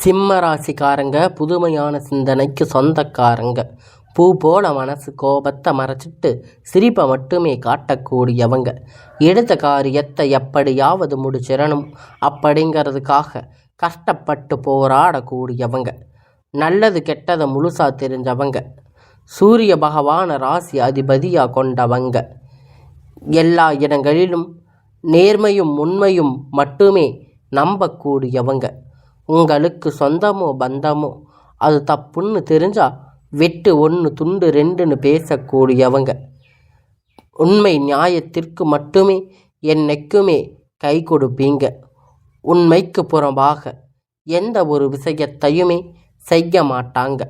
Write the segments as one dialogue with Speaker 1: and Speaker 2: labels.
Speaker 1: சிம்ம ராசிக்காரங்க புதுமையான சிந்தனைக்கு சொந்தக்காரங்க. பூ போல மனசு கோபத்தை மறைச்சிட்டு சிரிப்பை மட்டுமே காட்டக்கூடியவங்க. எடுத்த காரியத்தை எப்படியாவது முடிச்சிடணும் அப்படிங்கிறதுக்காக கஷ்டப்பட்டு போராடக்கூடியவங்க. நல்லது கெட்டதை முழுசா தெரிஞ்சவங்க. சூரிய பகவான ராசி அதிபதியாக கொண்டவங்க. எல்லா இடங்களிலும் நேர்மையும் உண்மையும் மட்டுமே நம்பக்கூடியவங்க. உங்களுக்கு சொந்தமோ பந்தமோ அது தப்புன்னு தெரிஞ்சா வெட்டு 1 துண்டு 2ன்னு பேசக்கூடியவங்க. உண்மை நியாயத்திற்கு மட்டுமே என்னைக்குமே கை கொடுப்பீங்க. உண்மைக்கு புறம்பாக எந்த ஒரு விஷயத்தையுமே செய்ய மாட்டாங்க.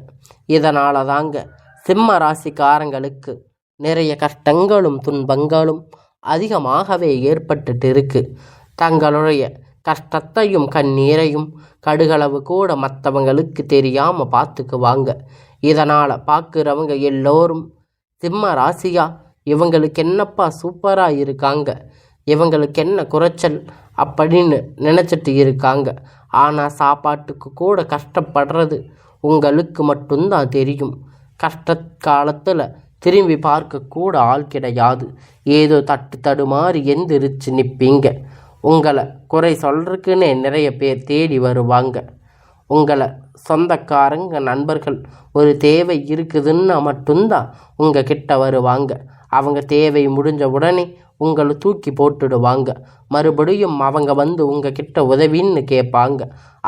Speaker 1: இதனால தாங்க சிம்ம ராசிக்காரங்களுக்கு நிறைய கஷ்டங்களும் துன்பங்களும் அதிகமாகவே ஏற்பட்டுட்டு இருக்கு. தங்களுடைய கஷ்டத்தையும் கண்ணீரையும் கடுகளவு கூட மற்றவங்களுக்கு தெரியாமல் பார்த்துக்குவாங்க. இதனால் பார்க்குறவங்க எல்லோரும் சிம்ம ராசியா இவங்களுக்கு என்னப்பா சூப்பராக இருக்காங்க, இவங்களுக்கு என்ன குறைச்சல் அப்படின்னு நினச்சிட்டு இருக்காங்க. ஆனால் சாப்பாட்டுக்கு கூட கஷ்டப்படுறது உங்களுக்கு மட்டும்தான் தெரியும். கஷ்ட காலத்தில் திரும்பி பார்க்கக்கூட ஆள் கிடையாது. ஏதோ தடுமாறி எந்திரிச்சு நிற்பீங்க. உங்களை குறை சொல்கிறதுக்குன்னே நிறைய பேர் தேடி வருவாங்க. உங்களை சொந்தக்காரங்க நண்பர்கள் ஒரு தேவை இருக்குதுன்னா மட்டும்தான் உங்கள் கிட்ட வருவாங்க. அவங்க தேவை முடிஞ்ச உடனே உங்களை தூக்கி போட்டுடுவாங்க. மறுபடியும் அவங்க வந்து உங்கள் கிட்ட உதவின்னு கேட்பாங்க.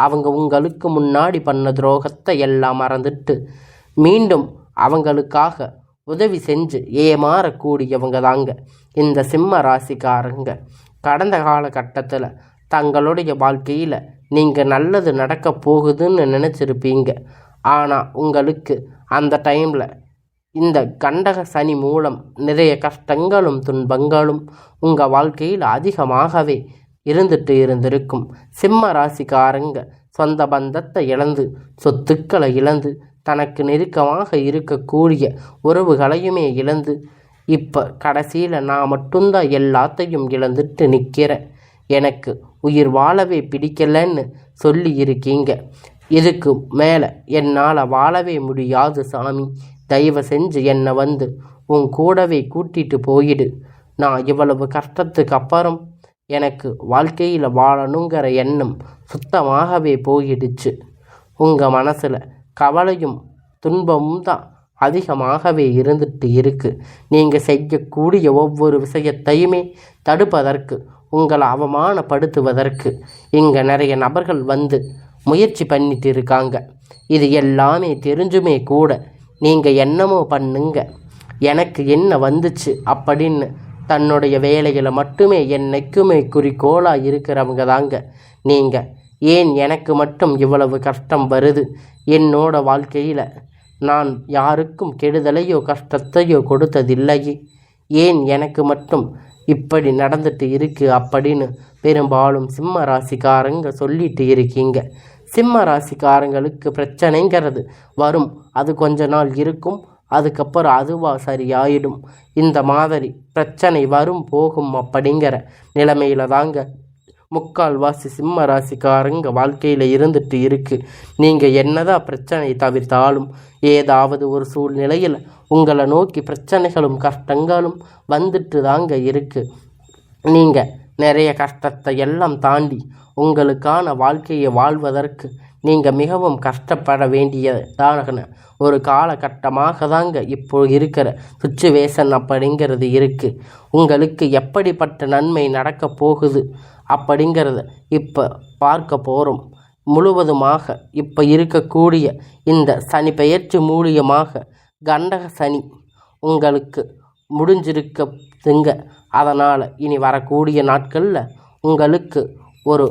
Speaker 1: அவங்க உங்களுக்கு முன்னாடி பண்ண துரோகத்தை எல்லாம் மறந்துட்டு மீண்டும் அவங்களுக்காக உதவி செஞ்சு ஏமாறக்கூடியவங்க தாங்க இந்த சிம்ம ராசிக்காரங்க. கடந்த காலகட்டத்தில் தங்களுடைய வாழ்க்கையில் நீங்கள் நல்லது நடக்க போகுதுன்னு நினச்சிருப்பீங்க. ஆனால் உங்களுக்கு அந்த டைமில் இந்த கண்டக சனி மூலம் நிறைய கஷ்டங்களும் துன்பங்களும் உங்கள் வாழ்க்கையில் அதிகமாகவே இருந்திருக்கும். சிம்ம ராசிக்காரங்க சொந்த பந்தத்தை இழந்து சொத்துக்களை இழந்து தனக்கு நெருக்கமாக இருக்கக்கூடிய உறவுகளையுமே இழந்து இப்போ கடைசியில் நான் மட்டும்தான் எல்லாத்தையும் இழந்துட்டு நிற்கிறேன், எனக்கு உயிர் வாழவே பிடிக்கலன்னு சொல்லி இருக்கீங்க. இதுக்கு மேலே என்னால் வாழவே முடியாது சாமி, தயவு செஞ்சு என்னை வந்து உன் கூடவே கூட்டிட்டு போயிடு. நான் இவ்வளவு கஷ்டத்துக்கு அப்புறம் எனக்கு வாழ்க்கையில் வாழணுங்கிற எண்ணம் சுத்தமாகவே போயிடுச்சு. உங்கள் மனசில் கவலையும் துன்பமும் தான் அதிகமாகவே இருந்துட்டு இருக்கு. நீங்கள் செய்யக்கூடிய ஒவ்வொரு விஷயத்தையுமே தடுப்பதற்கு, உங்களை அவமானப்படுத்துவதற்கு இங்கே நிறைய நபர்கள் வந்து முயற்சி பண்ணிட்டு இருக்காங்க. இது எல்லாமே தெரிஞ்சுமே கூட நீங்கள் என்னமோ பண்ணுங்க, எனக்கு என்ன வந்துச்சு அப்படின்னு தன்னுடைய வேலைகளை மட்டுமே என்னைக்குமே குறிக்கோளாக இருக்கிறவங்க தாங்க நீங்கள். ஏன் எனக்கு மட்டும் இவ்வளவு கஷ்டம் வருது, என்னோட வாழ்க்கையில் நான் யாருக்கும் கெடுதலையோ கஷ்டத்தையோ கொடுத்ததில்லையே, ஏன் எனக்கு மட்டும் இப்படி நடந்துட்டு இருக்கு அப்படின்னு பெரும்பாலும் சிம்ம ராசிக்காரங்க சொல்லிட்டு இருக்கீங்க. சிம்ம ராசிக்காரங்களுக்கு பிரச்சனைங்கிறது வரும், அது கொஞ்ச நாள் இருக்கும், அதுக்கப்புறம் அதுவாக சரியாயிடும். இந்த மாதிரி பிரச்சனை வரும் போகும் அப்படிங்கிற நிலைமையில தாங்க முக்கால்வாசி சிம்ம ராசிக்காரங்க வாழ்க்கையில் இருந்துட்டு இருக்கு. நீங்கள் என்னதான் பிரச்சனை தவிர்த்தாலும் ஏதாவது ஒரு சூழ்நிலையில் உங்களை நோக்கி பிரச்சனைகளும் கஷ்டங்களும் வந்துட்டு தாங்க இருக்கு. நீங்கள் நிறைய கஷ்டத்தை எல்லாம் தாண்டி உங்களுக்கான வாழ்க்கையை வாழ்வதற்கு நீங்கள் மிகவும் கஷ்டப்பட வேண்டியதான ஒரு காலகட்டமாக தாங்க இப்போ இருக்கிற சுச்சுவேஷன் அப்படிங்கிறது இருக்குது. உங்களுக்கு எப்படிப்பட்ட நன்மை நடக்க போகுது அப்படிங்கிறத இப்போ பார்க்க போகிறோம். முழுவதுமாக இப்போ இருக்கக்கூடிய இந்த சனி பெயர்ச்சி மூலியமாக கண்டக சனி உங்களுக்கு முடிஞ்சிருக்குங்க. அதனால் இனி வரக்கூடிய நாட்களில் உங்களுக்கு ஒரு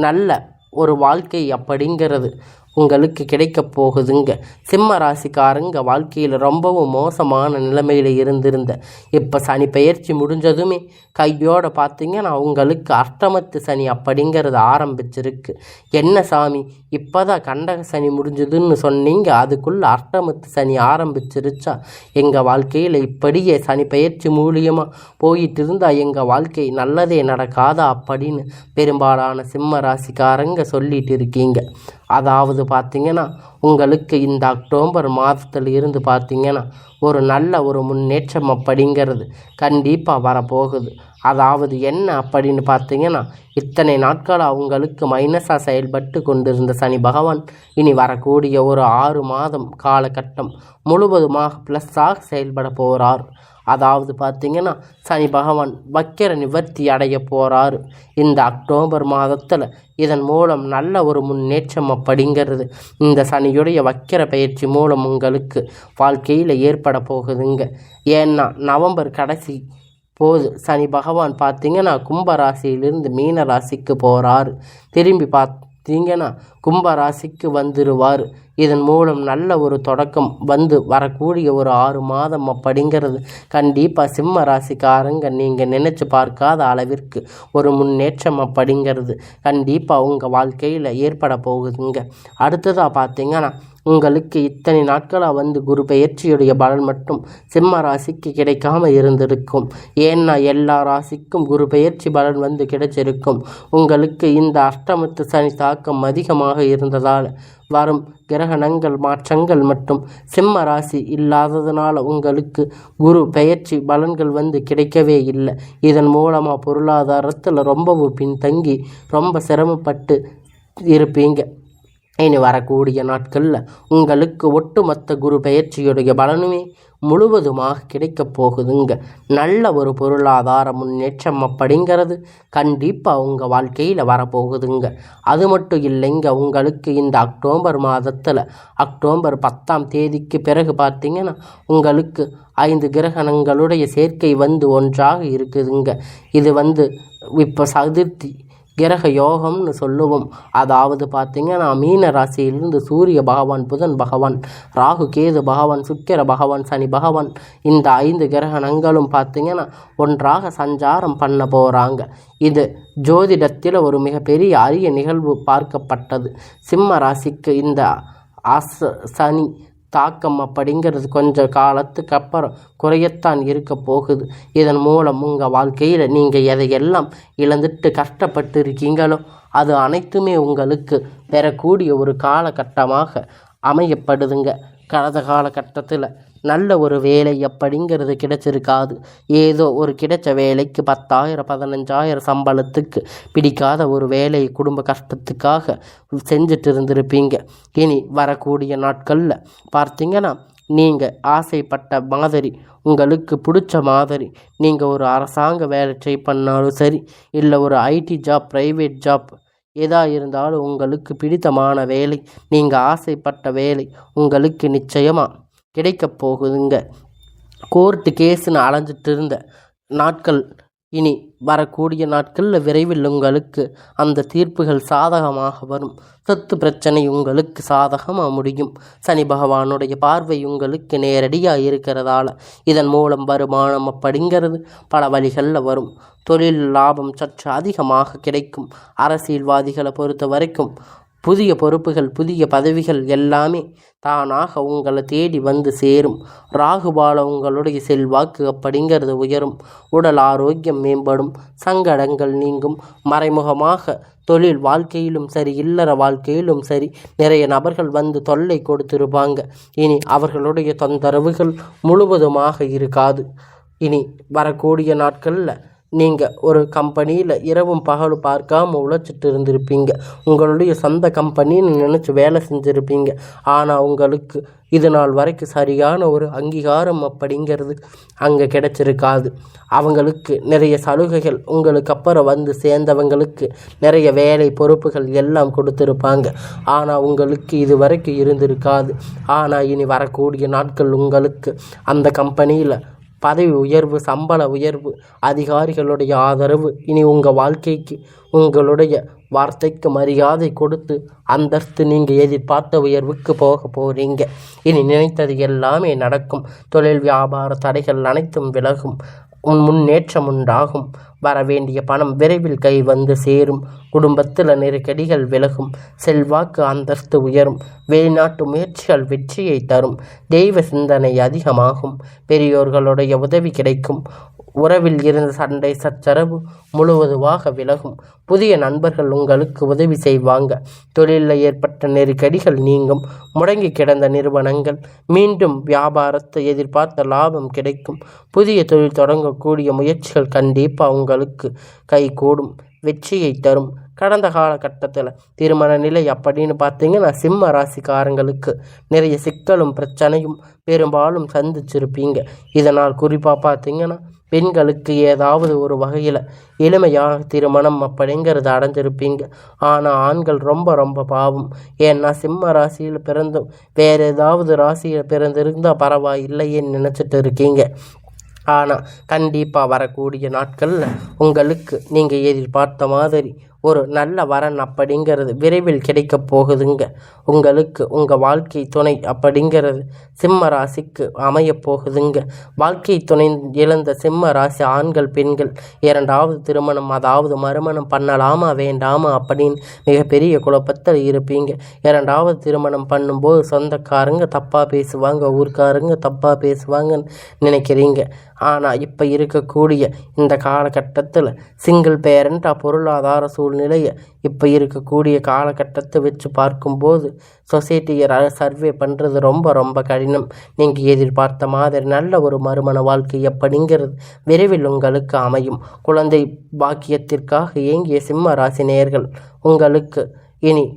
Speaker 1: நல்ல ஒரு வாழ்க்கை அப்படிங்கிறது உங்களுக்கு கிடைக்க போகுதுங்க. சிம்ம ராசிக்காரங்க வாழ்க்கையில் ரொம்பவும் மோசமான நிலைமையில் இருந்திருந்த இப்போ சனி பெயர்ச்சி முடிஞ்சதுமே கையோடு பார்த்தீங்கன்னா உங்களுக்கு அஷ்டமத்து சனி அப்படிங்கிறது ஆரம்பிச்சிருக்கு. என்ன சாமி இப்போ தான் கண்டக சனி முடிஞ்சதுன்னு சொன்னீங்க, அதுக்குள்ளே அஷ்டமத்து சனி ஆரம்பிச்சிருச்சா? எங்கள் வாழ்க்கையில் இப்படியே சனி பெயர்ச்சி மூலியமாக போயிட்டு இருந்தால் எங்கள் வாழ்க்கை நல்லதே நடக்காதா அப்படின்னு பெரும்பாலான சிம்ம ராசிக்காரங்க சொல்லிட்டு இருக்கீங்க. அதாவது பார்த்திங்கன்னா உங்களுக்கு இந்த அக்டோபர் மாதத்தில் இருந்து பார்த்திங்கன்னா ஒரு நல்ல ஒரு முன்னேற்றம் அப்படிங்கிறது கண்டிப்பாக வரப்போகுது. அதாவது என்ன அப்படின்னு பார்த்திங்கன்னா இத்தனை நாட்களாக உங்களுக்கு மைனஸாக செயல்பட்டு கொண்டிருந்த சனி பகவான் இனி வரக்கூடிய ஒரு 6 மாதம் காலகட்டம் முழுவதுமாக ப்ளஸ்ஸாக செயல்பட போகிறார். அதாவது பார்த்திங்கன்னா சனி பகவான் வக்கிர நிவர்த்தி அடைய போகிறாரு இந்த அக்டோபர் மாதத்தில். இதன் மூலம் நல்ல ஒரு முன்னேற்றம் அப்படிங்கிறது இந்த சனியுடைய வக்கிர பயிற்சி மூலம் உங்களுக்கு வாழ்க்கையில் ஏற்பட போகுதுங்க. ஏன்னா நவம்பர் கடைசி போது சனி பகவான் பார்த்திங்கன்னா கும்பராசியிலிருந்து மீன ராசிக்கு போகிறாரு. திரும்பி பார்த்தீங்கன்னா கும்பராசிக்கு வந்துடுவார். இதன் மூலம் நல்ல ஒரு தொடக்கம் வந்து வரக்கூடிய ஒரு 6 மாதம் அப்படிங்கிறது கண்டிப்பாக சிம்ம ராசிக்காரங்க நீங்கள் நினச்சி பார்க்காத அளவிற்கு ஒரு முன்னேற்றம் அப்படிங்கிறது கண்டிப்பாக உங்கள் வாழ்க்கையில் ஏற்பட போகுதுங்க. அடுத்ததாக பார்த்தீங்கன்னா உங்களுக்கு இத்தனை நாட்களாக வந்து குரு பெயர்ச்சியுடைய பலன் மட்டும் சிம்ம ராசிக்கு கிடைக்காம இருந்திருக்கும். ஏன்னா எல்லா ராசிக்கும் குரு பெயர்ச்சி பலன் வந்து கிடைச்சிருக்கும். உங்களுக்கு இந்த அஷ்டமத்து சனி தாக்கம் அதிகமாக இருந்ததால் வரும் கிரகணங்கள் மாற்றங்கள் மற்றும் சிம்ம ராசி இல்லாததுனால உங்களுக்கு குரு பெயர்ச்சி பலன்கள் வந்து கிடைக்கவே இல்லை. இதன் மூலமாக பொருளாதாரத்தில் ரொம்பவும் பின்தங்கி ரொம்ப சிரமப்பட்டு இருப்பீங்க. இனி வரக்கூடிய நாட்களில் உங்களுக்கு ஒட்டுமொத்த குரு பெயர்ச்சியுடைய பலனுமே முழுவதுமாக கிடைக்கப் போகுதுங்க. நல்ல ஒரு பொருளாதார முன்னேற்றம் அப்படிங்கிறது கண்டிப்பாக உங்கள் வாழ்க்கையில் வரப்போகுதுங்க. அது மட்டும் இல்லைங்க, உங்களுக்கு இந்த அக்டோபர் மாதத்தில் அக்டோபர் 10ஆம் தேதிக்கு பிறகு பார்த்திங்கன்னா உங்களுக்கு 5 கிரகணங்களுடைய சேர்க்கை வந்து ஒன்றாக இருக்குதுங்க. இது வந்து இப்போ சதுர்த்தி கிரக யோகம்னு சொல்லுவோம். அதாவது பார்த்திங்கன்னா மீன ராசியிலிருந்து சூரிய பகவான், புதன் பகவான், ராகு கேது பகவான், சுக்கிர பகவான், சனி பகவான் இந்த 5 கிரகணங்களும் பார்த்திங்கன்னா ஒன்றாக சஞ்சாரம் பண்ண போகிறாங்க. இது ஜோதிடத்தில் ஒரு மிகப்பெரிய அரிய நிகழ்வு பார்க்கப்பட்டது. சிம்ம ராசிக்கு இந்த சனி தாக்கம் அப்படிங்கிறது கொஞ்ச காலத்துக்கு அப்புறம் குறையத்தான் இருக்க போகுது. இதன் மூலம் உங்கள் வாழ்க்கையில் நீங்கள் எதையெல்லாம் இழந்துட்டு கஷ்டப்பட்டு இருக்கீங்களோ அது அனைத்துமே உங்களுக்கு பெறக்கூடிய ஒரு காலகட்டமாக அமையப்படுதுங்க. கடந்த காலகட்டத்தில் நல்ல ஒரு வேலை அப்படிங்கிறது கிடைச்சிருக்காது. ஏதோ ஒரு கிடைச்ச வேலைக்கு 10,000 15,000 சம்பளத்துக்கு பிடிக்காத ஒரு வேலையை குடும்ப கஷ்டத்துக்காக செஞ்சுட்டு இருந்திருப்பீங்க. இனி வரக்கூடிய நாட்களில் பார்த்திங்கன்னா நீங்கள் ஆசைப்பட்ட மாதிரி உங்களுக்கு பிடிச்ச மாதிரி நீங்கள் ஒரு அரசாங்க வேலை ட்ரை பண்ணாலும் சரி, இல்லை ஒரு ஐடி ஜாப், ப்ரைவேட் ஜாப் எதாக இருந்தாலும் உங்களுக்கு பிடித்தமான வேலை, நீங்கள் ஆசைப்பட்ட வேலை உங்களுக்கு நிச்சயமாக கிடைக்கப் போகுதுங்க. கோர்ட்டு கேஸுன்னு அலைஞ்சிட்டு இருந்த நாட்கள் இனி வரக்கூடிய நாட்களில் விரைவில் உங்களுக்கு அந்த தீர்ப்புகள் சாதகமாக வரும். சொத்து பிரச்சனை உங்களுக்கு சாதகமாக முடியும். சனி பகவானுடைய பார்வை உங்களுக்கு நேரடியாக இருக்கிறதால இதன் மூலம் வருமானம் அப்படிங்கிறது பல வழிகளில் வரும். தொழில் லாபம் சற்று அதிகமாக கிடைக்கும். அரசியல்வாதிகளை பொறுத்த வரைக்கும் புதிய பொறுப்புகள், புதிய பதவிகள் எல்லாமே தானாக உங்களை தேடி வந்து சேரும். ராகுபால உங்களுடைய செல்வாக்கு அப்படிங்கிறது உயரும். உடல் ஆரோக்கியம் மேம்படும். சங்கடங்கள் நீங்கும். மறைமுகமாக தொழில் வாழ்க்கையிலும் சரி, இல்லற வாழ்க்கையிலும் சரி நிறைய நபர்கள் வந்து தொல்லை கொடுத்திருப்பாங்க. இனி அவர்களுடைய தொந்தரவுகள் முழுவதுமாக இருக்காது. இனி வரக்கூடிய நாட்களில் நீங்கள் ஒரு கம்பெனியில் இரவும் பகலும் பார்க்காம உழைச்சிட்டு இருந்திருப்பீங்க. உங்களுடைய சொந்த கம்பெனின்னு நினச்சி வேலை செஞ்சுருப்பீங்க. ஆனால் உங்களுக்கு இது நாள் வரைக்கும் சரியான ஒரு அங்கீகாரம் அப்படிங்கிறது அங்கே கிடைச்சிருக்காது. அவங்களுக்கு நிறைய சலுகைகள், உங்களுக்கு அப்புறம் வந்து சேர்ந்தவங்களுக்கு நிறைய வேலை பொறுப்புகள் எல்லாம் கொடுத்துருப்பாங்க. ஆனால் உங்களுக்கு இது வரைக்கும் இருந்திருக்காது. ஆனால் இனி வரக்கூடிய நாட்கள் உங்களுக்கு அந்த கம்பெனியில் பதவி உயர்வு, சம்பள உயர்வு, அதிகாரிகளுடைய ஆதரவு, இனி உங்கள் வாழ்க்கைக்கு உங்களுடைய வார்த்தைக்கு மரியாதை கொடுத்து அந்தஸ்து நீங்கள் எதிர்பார்த்த உயர்வுக்கு போக போகிறீங்க. இனி நினைத்தது எல்லாமே நடக்கும். தொழில் வியாபார தடைகள் அனைத்தும் விலகும். முன்னேற்றம் உண்டாகும். வரவேண்டிய பணம் விரைவில் கை வந்து சேரும். குடும்பத்தில் நெருக்கடிகள் விலகும். செல்வாக்கு அந்தஸ்து உயரும். வெளிநாட்டு முயற்சிகள் வெற்றியை தரும். தெய்வ சிந்தனை அதிகமாகும். பெரியோர்களுடைய உதவி கிடைக்கும். உறவில் இருந்த சண்டை சச்சரவு முழுவதுமாக விலகும். புதிய நண்பர்கள் உங்களுக்கு உதவி செய்வாங்க. தொழிலில் ஏற்பட்ட நெருக்கடிகள் நீங்கும். முடங்கி கிடந்த நிறுவனங்கள் மீண்டும் வியாபாரத்தை எதிர்பார்த்த லாபம் கிடைக்கும். புதிய தொழில் தொடங்கக்கூடிய முயற்சிகள் கண்டிப்பாக உங்களுக்கு கைகூடும், வெற்றியை தரும். கடந்த காலகட்டத்தில் திருமண நிலை அப்படின்னு பார்த்தீங்கன்னா சிம்ம ராசிக்காரங்களுக்கு நிறைய சிக்கலும் பிரச்சனையும் பெரும்பாலும் சந்திச்சிருப்பீங்க. இதனால் குறிப்பாக பார்த்தீங்கன்னா பெண்களுக்கு ஏதாவது ஒரு வகையில் எளிமையாக திருமணம் அப்படிங்கிறது அடைஞ்சிருப்பீங்க. ஆனால் ஆண்கள் ரொம்ப ரொம்ப பாவம். ஏன்னா சிம்ம ராசியில் பிறந்தும் வேறு ஏதாவது ராசியில் பிறந்திருந்தால் பரவாயில்லையேன்னு நினச்சிட்டு இருக்கீங்க. ஆனால் கண்டிப்பாக வரக்கூடிய நாட்களில் உங்களுக்கு நீங்கள் எதிர்பார்த்த மாதிரி ஒரு நல்ல வரன் அப்படிங்கிறது விரைவில் கிடைக்க போகுதுங்க. உங்களுக்கு உங்கள் வாழ்க்கை துணை அப்படிங்கிறது சிம்ம ராசிக்கு அமைய போகுதுங்க. வாழ்க்கை துணை இழந்த சிம்ம ராசி ஆண்கள் பெண்கள் இரண்டாவது திருமணம் அதாவது மறுமணம் பண்ணலாமா வேண்டாமா அப்படின்னு மிகப்பெரிய குழப்பத்தில் இருப்பீங்க. இரண்டாவது திருமணம் பண்ணும்போது சொந்தக்காரங்க தப்பாக பேசுவாங்க, ஊர்க்காரங்க தப்பாக பேசுவாங்கன்னு நினைக்கிறீங்க. ஆனால் இப்போ இருக்கக்கூடிய இந்த காலகட்டத்தில் சிங்கிள் பேரண்ட்டாக பொருளாதார சூழ்நிலையை இப்போ இருக்கக்கூடிய காலகட்டத்தை வச்சு பார்க்கும்போது சொசைட்டியை சர்வே பண்ணுறது ரொம்ப ரொம்ப கடினம். நீங்கள் எதிர்பார்த்த மாதிரி நல்ல ஒரு மறுமண வாழ்க்கை அப்படிங்கிறது விரைவில் உங்களுக்கு அமையும். குழந்தை பாக்கியத்திற்காக ஏங்கிய சிம்ம ராசி நேயர்கள் உங்களுக்கு இனி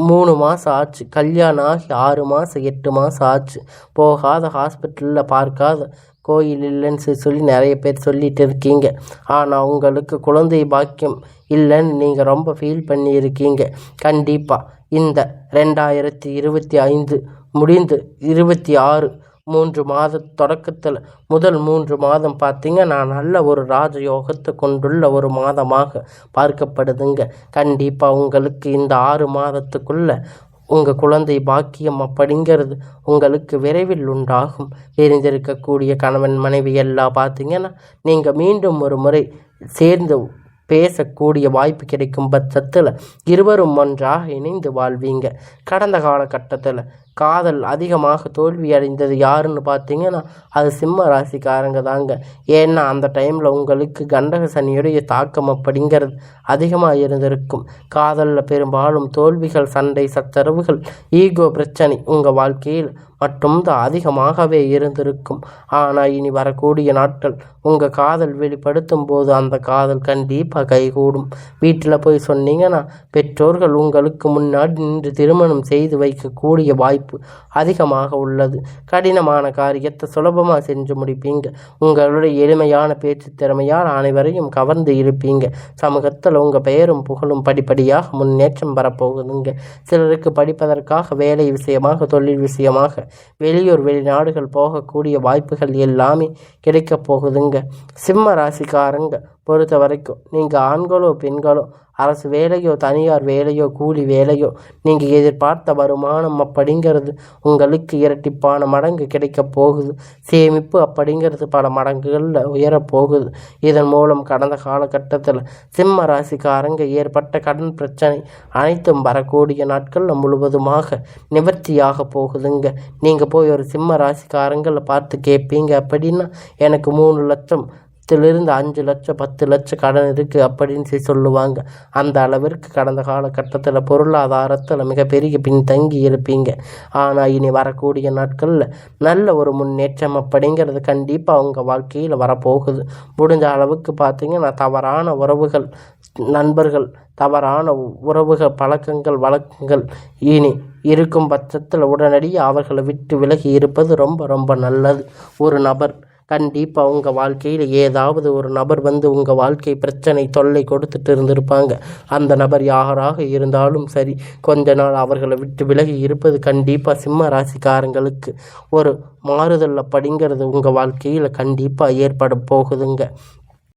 Speaker 1: 3 மாதம் ஆச்சு, கல்யாணம் ஆகி 6 மாதம் 8 மாதம் ஆச்சு, போகாத ஹாஸ்பிட்டலில் பார்க்காத கோயில் இல்லைன்னு சொல்லி நிறைய பேர் சொல்லிட்டு இருக்கீங்க. ஆனால் உங்களுக்கு குழந்தை பாக்கியம் இல்லைன்னு நீங்கள் ரொம்ப ஃபீல் பண்ணியிருக்கீங்க. கண்டிப்பாக இந்த 2025 முடிந்து 26 3 மாத தொடக்கத்தில் முதல் 3 மாதம் பார்த்தீங்கன்னா நல்ல ஒரு ராஜயோகத்தை கொண்டுள்ள ஒரு மாதமாக பார்க்கப்படுதுங்க. கண்டிப்பாக உங்களுக்கு இந்த 6 மாதத்துக்குள்ளே உங்கள் குழந்தை பாக்கியம் அப்படிங்கிறது உங்களுக்கு விரைவில் உண்டாகும். தெரிந்திருக்கக்கூடிய கணவன் மனைவி எல்லாம் பார்த்தீங்கன்னா நீங்கள் மீண்டும் ஒரு முறை சேர்ந்து பேசக்கூடிய வாய்ப்பு கிடைக்கும் பட்சத்தில் இருவரும் ஒன்றாக இணைந்து வாழ்வீங்க. கடந்த காலகட்டத்தில் காதல் அதிகமாக தோல்வி அடைந்தது யாருன்னு பார்த்தீங்கன்னா அது சிம்ம ராசிக்காரங்க தாங்க. ஏன்னா அந்த டைமில் உங்களுக்கு கண்டக சனியுடைய தாக்கம் அப்படிங்கிறது அதிகமாக இருந்திருக்கும். காதலில் பெரும்பாலும் தோல்விகள், சண்டை சச்சரவுகள், ஈகோ பிரச்சனை உங்கள் வாழ்க்கையில் மட்டும்தான் அதிகமாகவே இருந்திருக்கும். ஆனால் இனி வரக்கூடிய நாட்கள் உங்கள் காதல் வெளிப்படுத்தும் போது அந்த காதல் கண்டிப்பாக கைகூடும். வீட்டில் போய் சொன்னீங்கன்னா பெற்றோர்கள் உங்களுக்கு முன்னாடி நின்று திருமணம் செய்து வைக்கக்கூடிய வாய்ப்பு அதிகமாக உள்ளது. கடினமான காரியத்தை சுலபமாக செஞ்சு முடிப்பீங்க. உங்களுடைய எளிமையான பேச்சு திறமையால் அனைவரையும் கவர்ந்து இருப்பீங்க. சமூகத்தில் உங்கள் பெயரும் புகழும் படிப்படியாக முன்னேற்றம் வரப்போகுதுங்க. சிலருக்கு படிப்பதற்காக வேலை விஷயமாக, தொழில் விஷயமாக வெளியூர் வெளிநாடுகள் போகக்கூடிய வாய்ப்புகள் எல்லாமே கிடைக்கப் போகுதுங்க. சிம்ம ராசிக்காரங்க பொறுத்த வரைக்கும் நீங்கள் ஆண்களோ பெண்களோ அரசு வேலையோ தனியார் வேலையோ கூலி வேலையோ நீங்கள் எதிர்பார்த்த வருமானம் அப்படிங்கிறது உங்களுக்கு இரட்டிப்பான மடங்கு கிடைக்க போகுது. சேமிப்பு அப்படிங்கிறது பல மடங்குகளில் உயரப்போகுது. இதன் மூலம் கடந்த காலகட்டத்தில் சிம்ம ராசிக்காரங்க ஏற்பட்ட கடன் பிரச்சனை அனைத்தும் வரக்கூடிய நாட்களில் முழுவதுமாக நிவர்த்தியாக போகுதுங்க. நீங்கள் போய் ஒரு சிம்ம ராசிக்காரங்களை பார்த்து கேட்பீங்க அப்படின்னா எனக்கு 3 லட்சம் இருந்து 5 லட்சம் 10 லட்சம் கடன் இருக்குது அப்படின்னு சொல்லுவாங்க. அந்த அளவிற்கு கடந்த காலகட்டத்தில் பொருளாதாரத்தில் மிகப்பெரிய பின்தங்கி இருப்பீங்க. ஆனால் இனி வரக்கூடிய நாட்களில் நல்ல ஒரு முன்னேற்றம் அப்படிங்கிறது கண்டிப்பாக அவங்க வாழ்க்கையில் வரப்போகுது. முடிஞ்ச அளவுக்கு பார்த்தீங்கன்னா தவறான உறவுகள், நண்பர்கள், தவறான உறவுகள், பழக்கங்கள், வழக்கங்கள் இனி இருக்கும் பட்சத்தில் உடனடியாக அவர்களை விட்டு விலகி இருப்பது ரொம்ப ரொம்ப நல்லது. ஒரு நபர் கண்டிப்பாக உங்கள் வாழ்க்கையில் ஏதாவது ஒரு நபர் வந்து உங்கள் வாழ்க்கை பிரச்சனை தொல்லை கொடுத்துட்டு இருந்திருப்பாங்க. அந்த நபர் யாராக இருந்தாலும் சரி, கொஞ்ச நாள் அவர்களை விட்டு விலகி இருப்பது கண்டிப்பாக சிம்ம ராசிக்காரங்களுக்கு ஒரு மாறுதல் அப்படிங்கிறது உங்கள் வாழ்க்கையில் கண்டிப்பாக ஏற்பட போகுதுங்க.